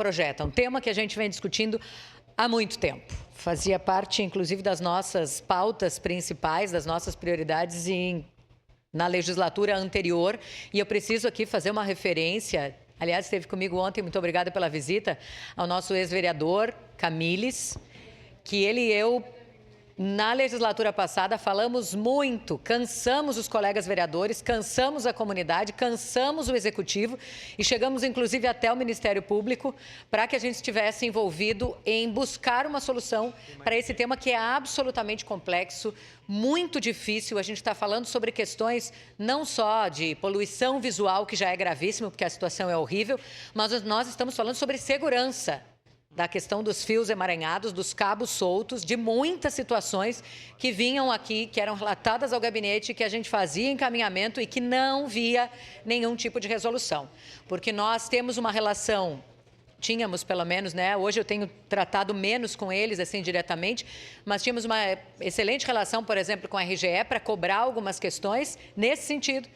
projeto. É um tema que a gente vem discutindo há muito tempo. Fazia parte, inclusive, das nossas pautas principais, das nossas prioridades na legislatura anterior. E eu preciso aqui fazer uma referência. Aliás, esteve comigo ontem, muito obrigada pela visita, ao nosso ex-vereador, Camilles, que ele e eu, na legislatura passada, falamos muito, cansamos os colegas vereadores, cansamos a comunidade, cansamos o executivo e chegamos, inclusive, até o Ministério Público para que a gente estivesse envolvido em buscar uma solução para esse tema que é absolutamente complexo, muito difícil. A gente está falando sobre questões não só de poluição visual, que já é gravíssimo, porque a situação é horrível, mas nós estamos falando sobre segurança, da questão dos fios emaranhados, dos cabos soltos, de muitas situações que vinham aqui, que eram relatadas ao gabinete, que a gente fazia encaminhamento e que não via nenhum tipo de resolução. Porque nós temos uma relação, tínhamos pelo menos, né? Hoje eu tenho tratado menos com eles, assim, diretamente, mas tínhamos uma excelente relação, por exemplo, com a RGE para cobrar algumas questões nesse sentido.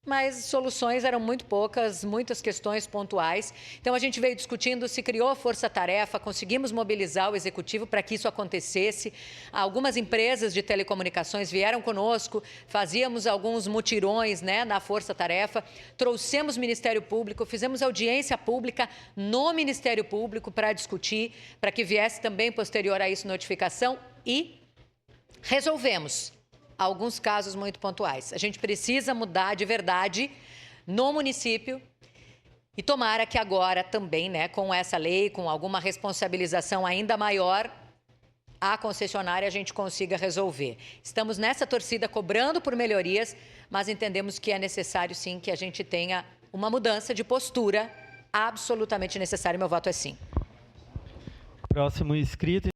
Mas soluções eram muito poucas, muitas questões pontuais. Então, a gente veio discutindo, se criou a força-tarefa, conseguimos mobilizar o executivo para que isso acontecesse. Algumas empresas de telecomunicações vieram conosco, fazíamos alguns mutirões, né, na força-tarefa, trouxemos o Ministério Público, fizemos audiência pública no Ministério Público para discutir, para que viesse também, posterior a isso, notificação e resolvemos alguns casos muito pontuais. A gente precisa mudar de verdade no município e tomara que agora também, né, com essa lei, com alguma responsabilização ainda maior, a concessionária a gente consiga resolver. Estamos nessa torcida cobrando por melhorias, mas entendemos que é necessário sim que a gente tenha uma mudança de postura absolutamente necessária. Meu voto é sim. Próximo inscrito.